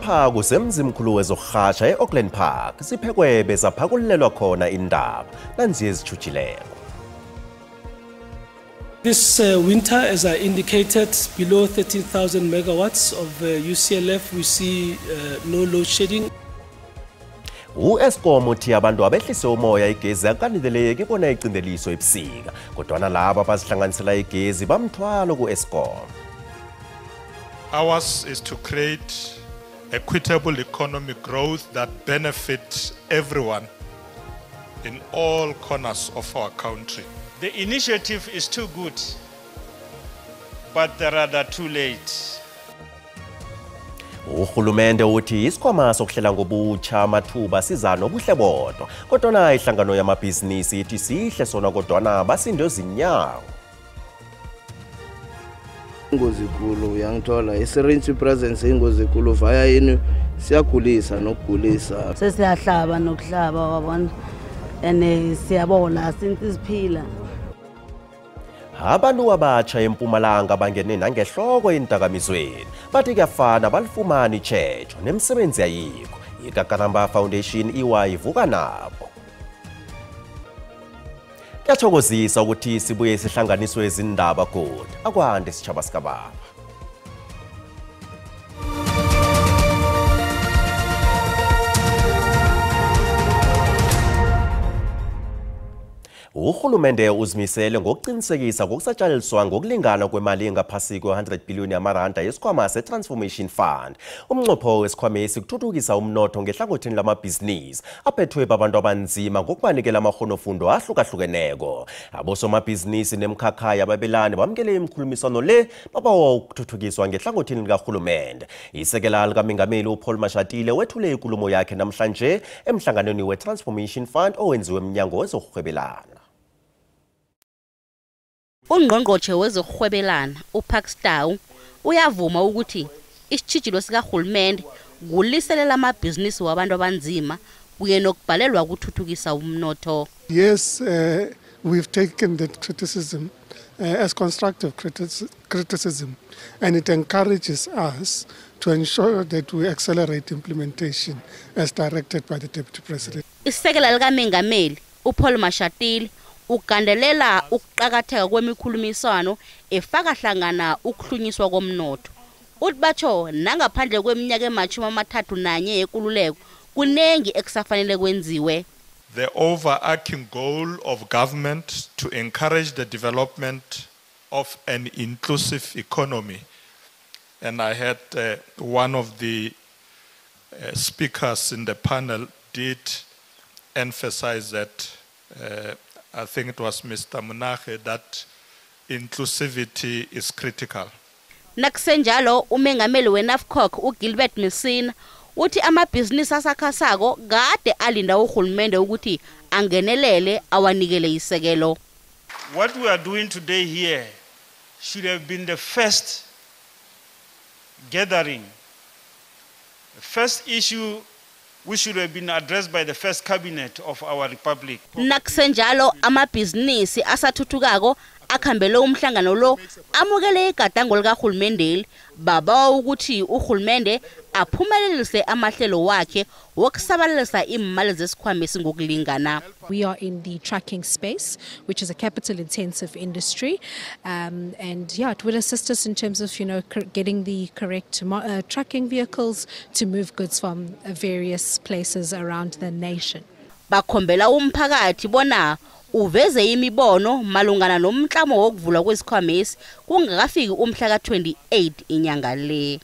Lapha kusemzimkhulu wezokurhatsha e-Auckland Park siphekwe bezaphakulelwa khona indaba nanzi ezijujileko. This winter, as I indicated, below 13,000 megawatts of UCLF, we see no load shedding. U-Eskom uthi abantu abehlise umoya igezi akanikeleki bona icindeliso ebusika kodwana labo abazihlanganisela igezi bamthwalo ku-Eskom. Ours is to create equitable economic growth that benefits everyone in all corners of our country. The initiative is too good, but they're rather too late. Uhulumende uthi isikhwama sokuhlela ngobutsha amathuba siza nobuhle bodwa kodwana ihlangano yamabhizinisi ithi sihle sona kodwana basinde zinyawo. Ingozi kulu uyangithola i-syringe presence ingozi kulu vaya yini siyagulisa nokugulisa. Sesiyahlaba nokuhlaba wabona ene siyabona since siphila. Abantu abatsha eMpumalanga bangene nangehloko intakamizweni bathi kuyafana balifumana ichecho nemisebenzi ayikho iKakaramba Foundation iwayivuka nabo. Kuyathokozisa ukuthi sibuye sihlanganiswe izindaba kodwa akwande sitshaba sikababa. Uhulumende uzimisele ngokuqinisekisa ngokusatshalaliswa ngokulingana kwemali engaphasi kwe-100 billion yamaranda yesikhwama se-Transformation Fund. Umnqopho wesikhwamesi kuthuthukisa umnotho ngehlangothini lamabhizinisi aphethwe babantu abanzima ngokubanikela amakhonofundo ahlukahlukeneko. Abosomabhizinisi nemkhakha yababelani bamkele imikhulumiswano le babawa ukuthuthukiswa ngehlangothini likahulumende. Isekela likaMengameli uPaul Mashatile wethule inkulumo yakhe namhlanje emhlanganweni we-Transformation Fund owenziwe eMnyango wezokuhwebelana. Ungqongqotjhe wezokuhwebelana uPakstow uyavuma ukuthi isitshijilo sikahulumende kuliselela amabhizinisi wabantu abanzima kuye nokubhalelwa ukuthuthukisa umnotho. Yes, we've taken that criticism as constructive criticism, and it encourages us to ensure that we accelerate implementation as directed by the Deputy President. Isekela likaMengameli uPaul Mashatile ugandelela ukuqakatheka kwemikhulumiswano efaka hlangana ukuhlunyiswa komnotho. Uthi batsho nangaphandle kweminyaka ema-31 yekululeko kunengi ekusafanele kwenziwe. The overarching goal of government to encourage the development of an inclusive economy. And I had one of the speakers in the panel did emphasize that I think it was Mr. Munache, that inclusivity is critical. Nakusenjalo umengameli weNAFCOC uGilbert Messina uthi amabhizinisi asakhasako kade alinda uhulumende ukuthi angenelele awanikele isekelo. What we are doing today here should have been the first gathering, the first issue which should have been addressed by the first cabinet of our republic. Nakusenjalo amabhizinisi asathuthukako akhambele umhlangano lo amukele igadango likahulumende babawa ukuthi uhulumende aphumelelise amahlelo wakhe wokusabalalisa imali zesikhwamesi ngokulingana. We are in the trucking space, which is a capital intensive industry, and yeah, it will assist us in terms of getting the correct trucking vehicles to move goods from various places around the nation. Bakhombela umphakathi bona uveze imibono malungana nomklamo wokuvulwa kwesikhwamesi kungakafiki umhla ka-28 inyanga le.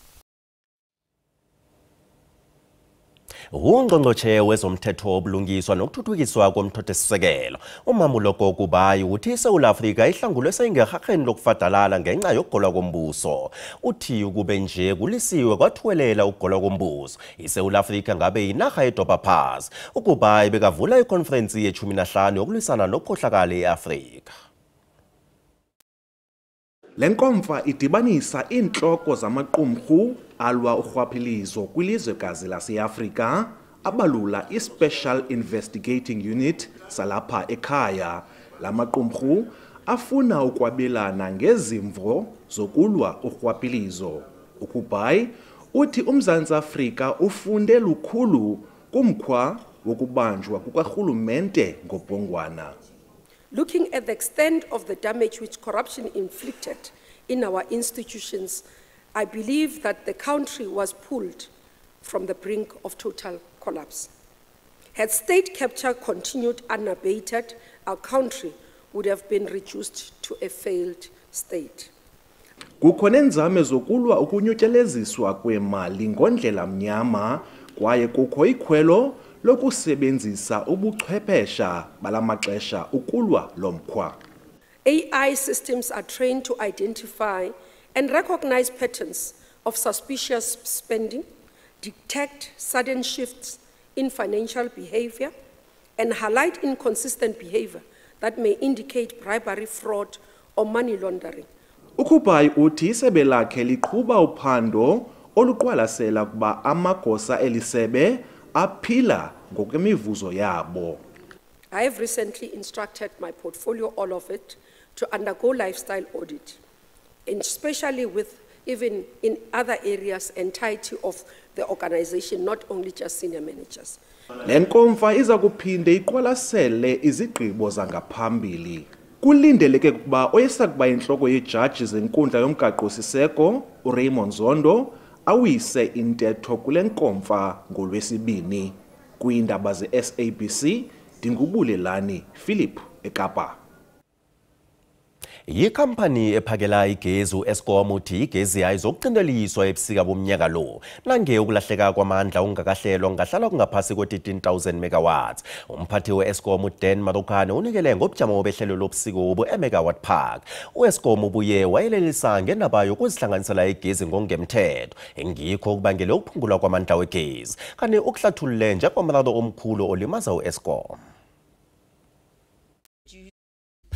Ungqongqotjhe wezomthetho obulungiswa nokuthuthukiswa komthethosisekelo uMamuloko Kubayi uthi iSouth Africa ihlangulwe seyingerhageni lokufadalala ngenxa yokugolwa kombuso. Uthi ukube nje kulisiwe kwathuwelela ukugolwa kombuso iSouth Africa ngabe yinarha edobha phasi. uKubayi bekavula ikonferensi ye-15 yokulwisana nokukhohlakala eAfrika. Lenkomfa idibanisa inhloko zamaqumrhu alwa urhwaphilizo kwilizwekazi lase-Afrika abalula iSpecial Investigating Unit salapha ekhaya. Lamaqumrhu afuna ukwabelana ngezimvo zokulwa urhwaphilizo. uKubayi uthi uMzantsi Afrika ufunde lukhulu kumkhwa wokubanjwa kukarhulumente ngobhongwana. Looking at the extent of the damage which corruption inflicted in our institutions, I believe that the country was pulled from the brink of total collapse. Had state capture continued unabated, our country would have been reduced to a failed state. Kukho nenzame zokulwa ukunyutyeleziswa kwemali ngondlela mnyama kwaye kukho ikhwelo lokusebenzisa ubuchwephesha balamaxesha ukulwa lomkhwa. AI systems are trained to identify and recognize patterns of suspicious spending, detect sudden shifts in financial behavior, and highlight inconsistent behavior that may indicate bribery, fraud, or money laundering. Ukhubai uthi isebe lakhe liqhuba uphando oluqwalasela ukuba amagosa elisebe aphila ngokwemivuzo yabo. I have recently instructed my portfolio, all of it, to undergo lifestyle audit, and especially with even in other areas entirety of the organization, not only just senior managers. Le nkomfa iza kuphinde iqwalasele izigqibo zangaphambili. Kulindeleke ukuba oyesakuba inhloko yejaji zenkundla yomgaqo-siseko uRaymond Zondo awise intetho kule nkomfa ngoLwesibini. Kwiindaba ze-SABC, Dingubulelani Philip eKapa. Yikhampani ephakela igezi u-Eskom uthi igezi yayo izokucindeliswa ebusika bomnyaka lo nange ukulahleka kwamandla ongakahlelwa ngahlala kungaphasi kwe-13,000 megawatts. Umphathi we-Eskom uDan Marokane unikele ngobujamo behlelo lobusika eMegawatt Park. U-Eskom ubuye wayelelisa ngendaba yokuzihlanganisela igezi ngokungemthetho engikho okubangele ukuphungulwa kwamandla wegezi kanti ukuhlathulule njengomraro omkhulu olimaza u-Eskom.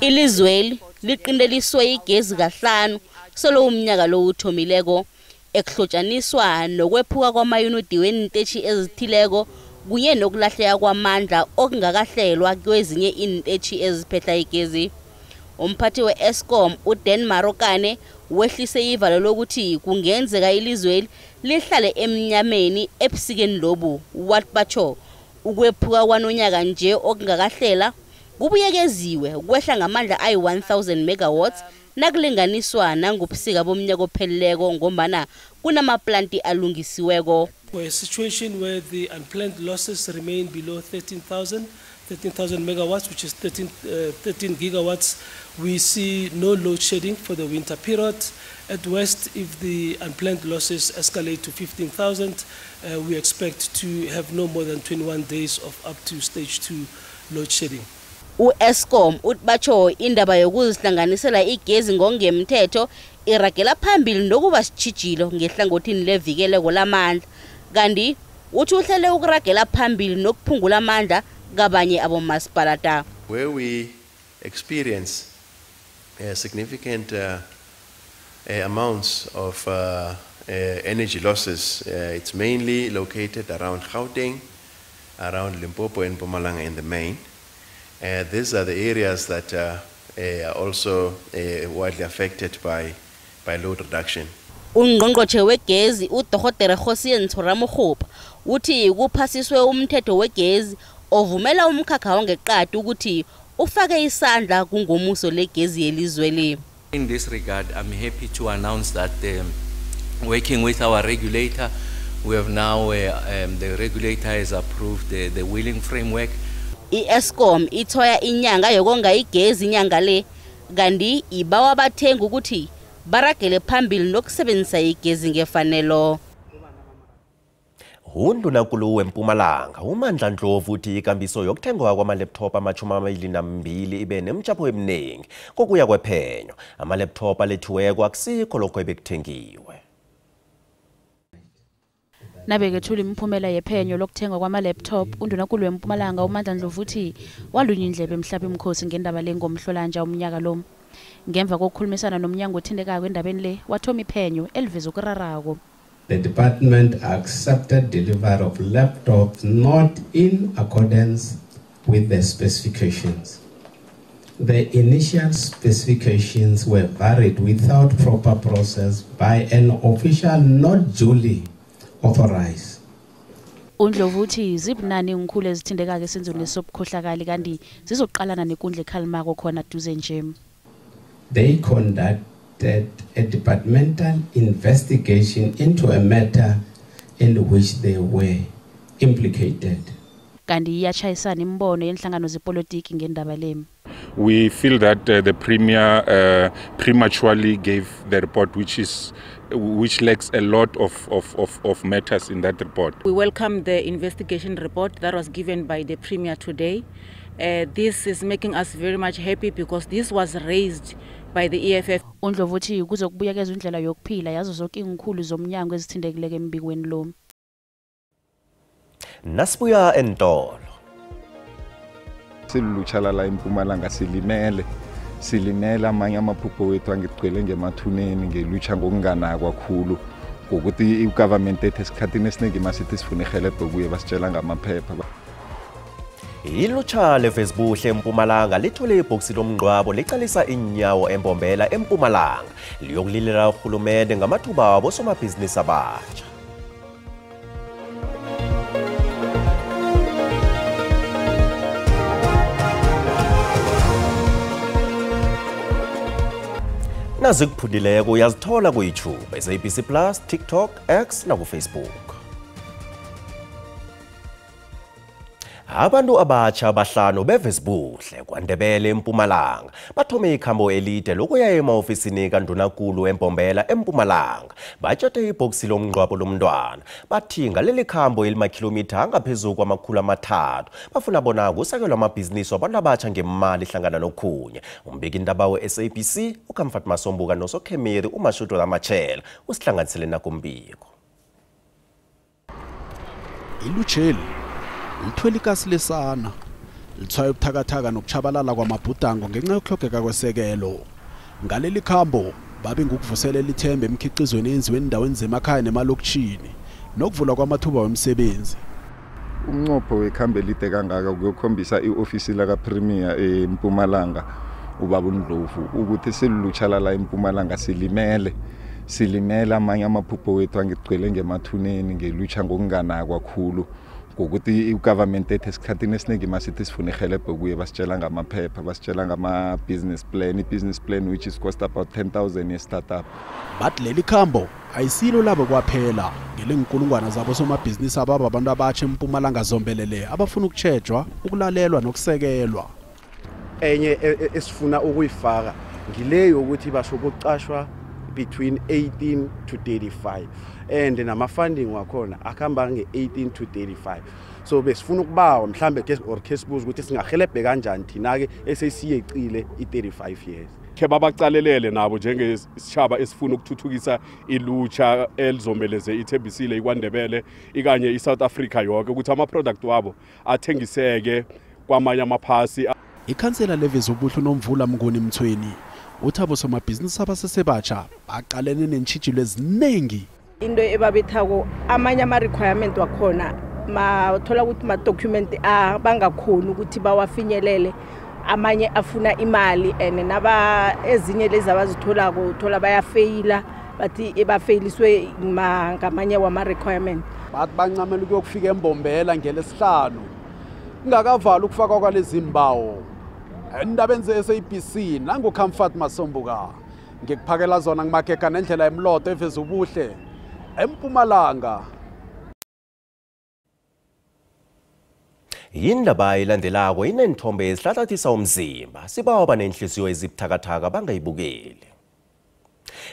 Ilizweli liqindeliswe igezi kahlanu solo umnyaka lo uthomileko ekuhlotshaniswa nokwephuka kwamayuniti wentetshi ezithileko kunye nokulahleka kwamandla okungakahlelwa kwezinye intetshi eziphehla igezi. Umphathi we-Eskom uDan Marokane wehlise ivalo lokuthi kungenzeka ilizweli lihlale emnyameni ebusikeni lobu. What batsho ukwephuka kwanonyaka nje okungakahlela kubuyekeziwe kwehla ngamandla ayi-1000 megawatts nakulinganiswa nangobusika bomnyaka opheleleko ngombana kunamaplanti alungisiweko. For a situation where the unplanned losses remain below 13,000 megawatts, which is 13 gigawatts, we see no load shedding for the winter period. At West, if the unplanned losses escalate to 15,000, we expect to have no more than 21 days of up to stage 2 load shedding. U-Eskom utbatsho indaba yokuzihlanganisela igezi ngongemthetho iragela phambili nokuba sitshijilo ngehlangothini levikeleko lamandla kanti uthi uhlele ukuragela phambili nokuphungula amandla kabanye abomasipalata. Where we experience significant amounts of energy losses, it's mainly located around Gauteng, around Limpopo and Mpumalanga in the main. These are the areas that are also widely affected by load reduction. Ungqongqotjhe wegezi uDokotela Hosien Tsoramokgopa uthi kuphasiswe umthetho wegezi ovumela umkhakha wangeqadi ukuthi ufake isandla kungomuso legezi yelizweli. In this regard, I'm happy to announce that working with our regulator, we have now the regulator has approved the wheeling framework. I-Eskom ithoya inyanga yokonga igezi inyanga le kanti ibawa abathengi ukuthi baragele phambili nokusebenzisa igezi ngefanelo. Undlunankulu weMpumalanga uMandla Ndlovu uthi ikambiso yokuthengwa kwama-laptop ama-22 ibe nemitshapo eminingi kokuya kwephenyo. Ama-laptop alethiweko akusikho lokho ebekuthengiwe. Nabekethula imiphumela yephenyo lokuthengwa kwama-laptop, undunankulu weMpumalanga uMandla Ndlovu uthi walunya indlebe emhlaba emkhosi ngendaba le ngomhlolanja umnyaka lo. Ngemva kokukhulumisana nomnyango othindekayo endabeni le wathoma iphenyo eliveza ukurarako. The department accepted delivery of laptops not in accordance with the specifications. The initial specifications were varied without proper process by an official not duly authorize. UNdlovu uthi zibunani ngikhulu ezithindeka ke senzweni sobukhohlakali kanti zizoqalana nenkundla ekhalimako khona duze nje. They conducted a departmental investigation into a matter in which they were implicated. Kanti iyachayisana imbono yenhlangano zepolitiki ngendaba lemi. We feel that the Premier prematurely gave the report, which lacks a lot of matters in that report. We welcome the investigation report that was given by the Premier today. This is making us very much happy because this was raised by the EFF. UNdlovu uthi kuzokubuyekezwa indlela yokuphila yazo zonke inkhulu zomnyango ezithindekileke embikweni lo. Nasibuya entolo. Silulutshalala eMpumalanga silimele amanye amaphupho wethu angigcwele ngemathuneni ngelutsha ngokunganakwa kakhulu ngokuthi igovernment ethe esikhathini esiningi masithi sifuna ihelebhe kuye basitshela ngamaphepha. Ilutsha leFacebook eMpumalanga lithole ibhoksi lomngcwabo licalisa inyawo embombela eMpumalanga liyokulilela uhulumende ngamathuba abosomabhizinisi abatsha. Nazikuphudileko uyazithola ku YouTube, SABC Plus, TikTok, X na ku Facebook. Abantu abatsha abahlanu beFacebook kwaNdebele eMpumalanga bathome ikhambo elide lokuya emaofisini kaNdunankulu eMbombela eMpumalanga batshate ibhoksi lomngcwabo lomntwana bathinga leli khambo elimakhilomitha angaphezulu kwama300 bafuna bona kusekelwa amabhizinisi wabantu abatsha ngemali ihlangana nokhunye. Umbeki indaba we-SABC uKamfat Masombuka noSokhemeri uMashudo Lamachela usihlanganisele nakumbiko. Ilucheli lithwele ikasi lesana lithwaye ubuthakathaka nokuchabalala kwamabhudango ngenxa yokuhlogeka kwesekelo. Ngaleli khambo babe ngokuvuselela ithemba emkhiqizweni eyenziwe endaweni zemakhaya nemalokishini nokuvula kwamathuba wemisebenzi. Umnqopho wekhambo elide kangaka ukuyokhombisa iofisi la kaPremier eMpumalanga ubaba uNdlovu ukuthi silulutshalala eMpumalanga silimele amanye amaphupho wethu angigcwele ngemathuneni ngelutsha ngokunganakwa kakhulu ngokuthi igovernment ethe esikhathini esiningi masithi sifuna ihelebhe kuye basitshela ngamaphepha basitshela ngama-business plan which is cost about 10,000 ye-startup. Bathi leli khambo ayisilo labo kwaphela ngelenkulungwana zabo somabhizinisi ababa abantu abatsha eMpumalanga zombelele abafuna ukutshejwa ukulalelwa nokusekelwa. Enye esifuna ukuyifaka ngileyo ukuthi basho ukucashwa between 18 to 35 and nama-funding wakhona akhamba nge-18 to 35. So besifuna ukubawa mhlambe or kesibuza ukuthi singahelebhe kanjani thina-ke esesiyecile i-35 years. Khe babacalelele nabo njengesishaba esifuna ukuthuthukisa ilutsha elizomeleze ithembisile iKwaNdebele ikanye iSouth Africa yonke ukuthi ama-product wabo athengiseke kwamanye amaphasi. Ikhansela leVezobuhle uNomvula Mnguni Mthweni uthi abosomabhizinisi abasesebatsha baqalene nentshijilo eziningi. Into ebabethako amanye ama-requirement wakhona mathola ukuthi ma-document bangakhoni ukuthi bawafinyelele, amanye afuna imali and ezinye lezi abazitholako uthola bayafeyila bathi bafeyiliswe ngamanye wama-requirement. Bathi bancamela ukuyokufika eMbombela ngelesihlanu kungakavala ukufakwa kwalezi mbawo. Endabeni ze-SABC nanguKamfat Masombuka ngikuphakela zona ngimakeka nendlela emloto eVezobuhle eMpumalanga. Indaba elandelako inenthombe ezihlahlathisa umzimba sibawa banenhliziyo ezibuthakathaka bangayibukeli.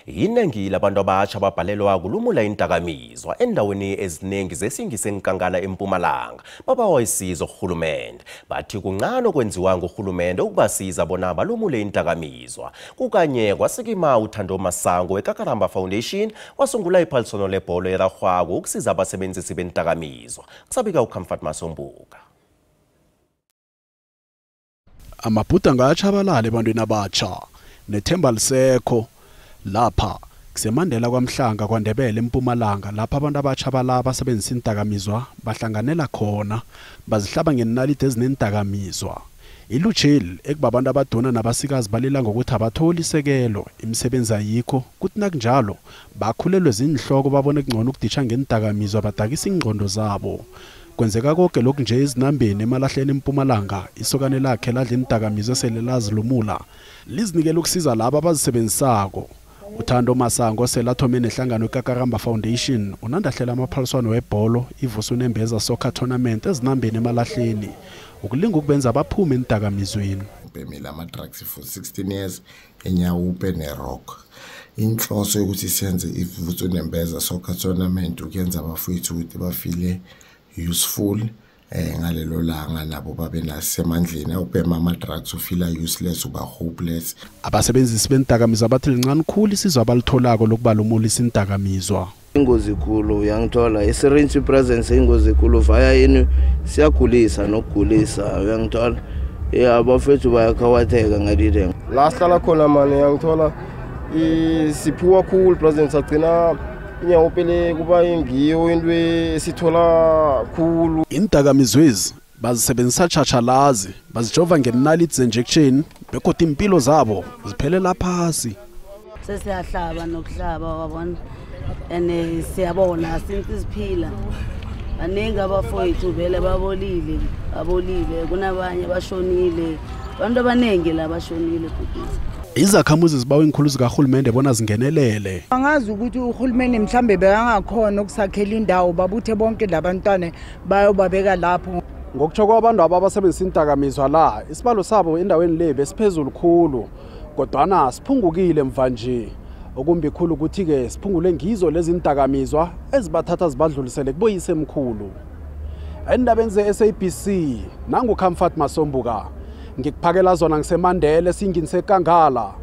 Inengi labantu abatsha babhalelwa kulumula indakamizwa endaweni eziningi zesingise enkangala eMpumalanga babawa isizo kuhulumende bathi kuncane okwenziwa nguhulumende ukubasiza bona balumule indakamizwa. Kukanye kwasikima uThando Masango weKakaramba Foundation wasungula iphaliswano lebholo eragwako ukusiza abasebenzisi bendakamizwa. Kusabika uKamfat Masombuka. Amabhudango ayachabalala ebantwini abatsha nethemba lisekho. Lapha kusemandela kwaMhlanga kwaNdebele eMpumalanga lapha abantu abatsha balaba basebenzisa indakamizwa bahlanganela khona bazihlaba ngenaliti ezinendakamizwa. Ilutsheli ekubabantu abaduna nabasikazi balila ngokuthi abatholi isekelo, imisebenzi ayikho, kuthi nakunjalo bakhulelwe zinhloko babone kungcono ukuditsha ngenidakamizwa badakisa ingqondo zabo. Kwenzeka konke lokhu nje ezinambeni emalahleni eMpumalanga, isokane lakhe ladla inidakamizwa esele lazilumula lizinikela ukusiza labo abazisebenzisako. Uthando Masango selathome nehlangano Kakaramba Foundation unandahlela amaphaliswano webholo ivuso nembeza soccer tournament ezinambeni emalahleni ukulinga ukubenza baphume enidakamizweni. Ubemile ama-drugs for 16 years eNyawupe neRock. Inhloso yokuthi senze ivuso nembeza soccer tournament ukuyenza abafowethu ukuthi bafile useful ngalelo langa nabo babe nasemandleni ubhema ama-drugs ufila useless uba hopeless. Abasebenzisi benidakamizwa bathi lincane khulu isizwe abalitholako lokubalumulisa inidakamizwa. Ingozi khulu uyangithola i-syringe presence ingozi khulu vaya yini siyagulisa nokugulisa uyangithola abafethu bayakhawatheka ngalile la sihlala khona manje uyangithola siphiwa khulu presence agcina inyawupele kuba ingiyo into esithola khulu. Inidakamizwezi bazisebenzisa tshashalazi bazijova ngenaliti injection bekodwa impilo zabo ziphelela phasi. Sesiyahlaba nokuhlaba wabona ene siyabona since siphila baningi abafowethu vele babolile kunabanye bashonile abantu abaningi la bashonile futhi. Izakhamuzi zibawa inkhulu zikahulumende bona zingenelele. Angazi ukuthi uhulumeni mhlambe bekangakhona ukusakhela indawo babuthe bonke labantwana bayobabeka lapho. Ngokutsho kwabantu abasebenzisa inidakamizwa la isibalo sabo endaweni le besiphezulu khulu kodwana siphungukile mva nje. Okumbi khulu ukuthi ke siphungule ngizo lezi inidakamizwa ezibathatha zibadlulisele kuboyise emkhulu. Endabeni ze-SABC nangu Comfort Masombuka ngikuphakela zona ngisemandele singini Kangala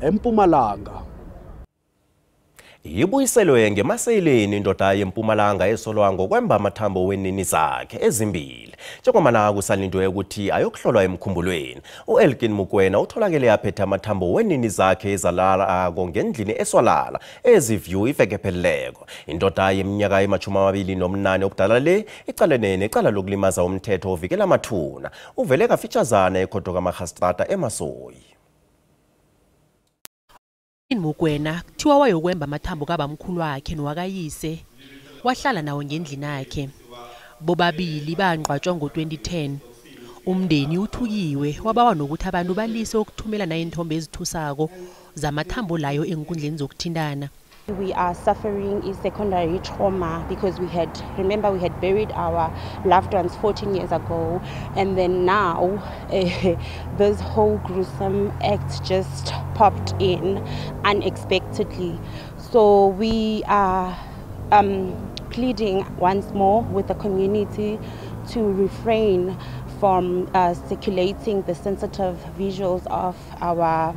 eMpumalanga. Ibuyiselwe ngemaseleni indoda yeMpumalanga esolwa ngokwemba amathambo wenini zakhe ezimbili. Njengoba kusalindwe ukuthi ayokuhlolwa emkhumbulweni. uElkin Mukwena utholakele aphethe amathambo wenini zakhe ezalala ngendlini eswalala eziview ivekepheleleko. Indoda yeminyaka ema-28 obudala le icalene necala lokulimaza umthetho ovikela amathuna. Uvele kafitshazana ekhotho kaMagistrata eMasoyi. Mukwena kuthiwa wayokwemba amathambo kabamkhulu wakhe nowakayise wahlala nawo ngendlini yakhe. Bobabili bangqwatshwa ngo-2010. Umndeni uthukiwe wabawa nokuthi abantu balise ukuthumela nayinthombe ezithusako zamathambo layo enkundleni zokuthintana. We are suffering a secondary trauma because we had buried our loved ones 14 years ago, and then now this whole gruesome act just popped in unexpectedly. So we are pleading once more with the community to refrain from circulating the sensitive visuals of our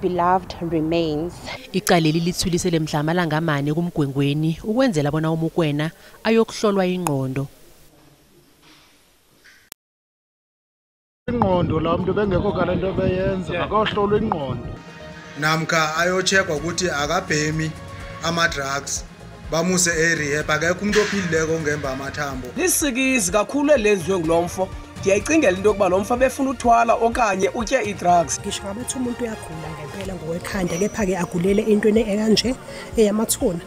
beloved remains. Icaleli lithulisele mhla amalanga amane kumgwengweni ukwenzela bona uMukwena ayokuhlolwa ingqondo. Ingqondo la umuntu bengekho kalento beyenza akahlolwa ingqondo. Namkha ayocheckwa ukuthi akabhemi ama-drugs bamuse e-rehab akekho umuntu ophilileko ngemba amathambo. Lisikizi kakhulu elenziwe ngulomfo. Ndiyayicingela into yokuba lo mfa befuna uthwala okanye utye i-drugs. Ngisho ngabethi umuntu uyagula ngempela ngokwekhanda kepha-ke agulele entweni ekanje eyamathuna.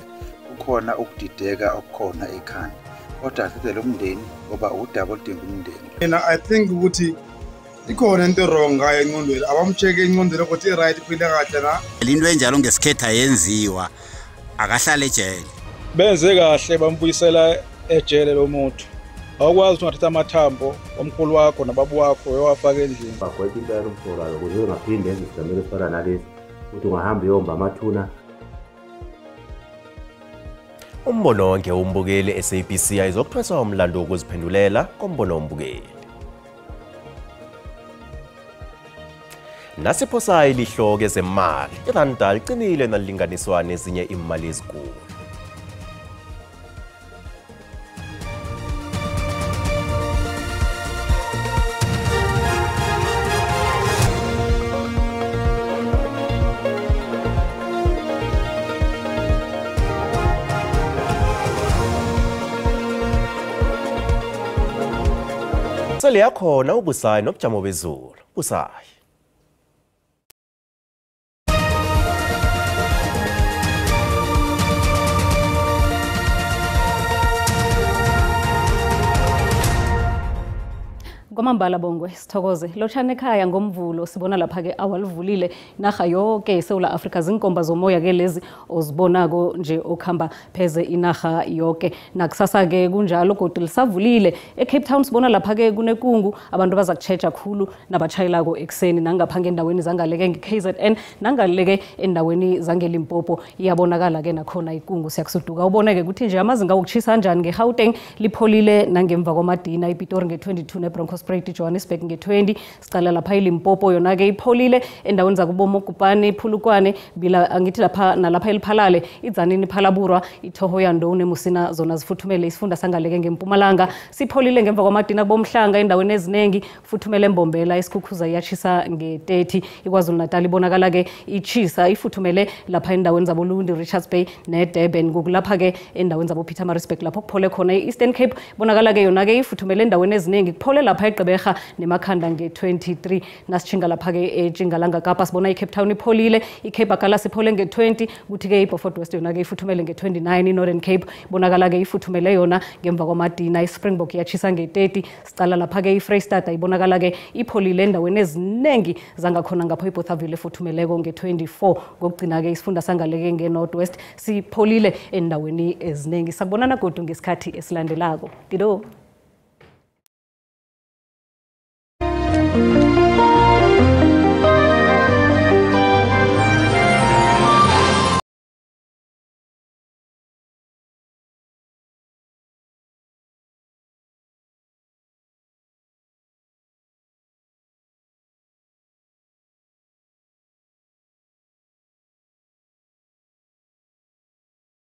Kukhona ukudideka okukhona ekhanda kodwa asize lo mndeni ngoba udaba oludinga umndeni. Mina I think ukuthi ikhona into wrong ngayo engqondweni abamcheke engqondweni ukuthi i-right iphile kahle na. Into enjalo ngesikhetha yenziwa akahlale ejele. Benze kahle bambuyisela ejele lo muntu. Awukwazi ungathatha amathambo omkhulu wakho nababu wakho uyowafaka endlini. Bakwetha into yarumforayo ukuze ungaphinde enze isidamelo esifana nalesi ukuthi ungahamba uyomba amathuna. Umbono wonke umbukeli SABC ayizokuthweswa umlando wokuziphendulela kombono wombukeli. Nasiphosa ilihloke zemali iranda liqinile nalinganiswa nezinye imali ezinkulu. Imele yakhona ubusayi nobujamo bezulu. Busayi. Kwamambala Bongwe sithokoze lochane ekhaya ngomvulo sibona lapha ke awalivulile naga yonke eSouth Africa zinkomba zomoya ke lezi ozibonako nje okhamba pheze inaga yonke nakusasa ke kunjalo kodwa lisavulile eCape Town sibona lapha ke kunekungu abantu baza kuchecha kakhulu nabachayelako ekseni nangapha endaweni zangaleke ngeKZN nangaleke endaweni zangeLimpopo iyabonakala ke nakhona ikungu siyakusuduka uboneke ukuthi nje amazinga okuchisa kanjani ngeGauteng lipholile nangemva kwamadina iPitori nge22 neBroncos Johannesburg nge20 sicala lapha eLimpopo yona ke ipholile endaweni zakubomogubane iphulukwane bila angithi lapha nalapha eliphalale idzanini phalaburwa ithoho yandone musina zona zifuthumele isifunda sangaleke ngempumalanga sipholile ngemva kwamadina kubomhlanga endaweni ezinengi futhumele embombela isikhukhuza iyachisa nge30 iKwaZulu Natal ibonakala ke ichisa ifuthumele lapha endaweni zabolundi Richards Bay neDurban ngokulapha ke endaweni zabo Pietermaritzburg lapho kuphole khona eEastern Cape bonakala ke yona ke ifuthumele endaweni ezinengi kuphole lapha eGqeberha nemakhanda nge23 nasichinga lapha ke eJingalanga Kapa sibona iCape Town ipholile iCape Akala siphole nge20 kuthi ke iBeaufort West yona ke ifuthumele nge29 iNorthern Cape bonakala ke ifuthumele yona ngemva kwamadina iSpringbok yachisa nge30 sicala lapha ke iFreystata ibonakala ke ipholile endaweni ezinengi zangakhona ngapho iBothaville efuthumeleko nge24 ngokugcina ke isifunda sangaleke ngeNorthwest sipholile endaweni ezinengi sakubonana kodwa ngesikhathi esilandelako dido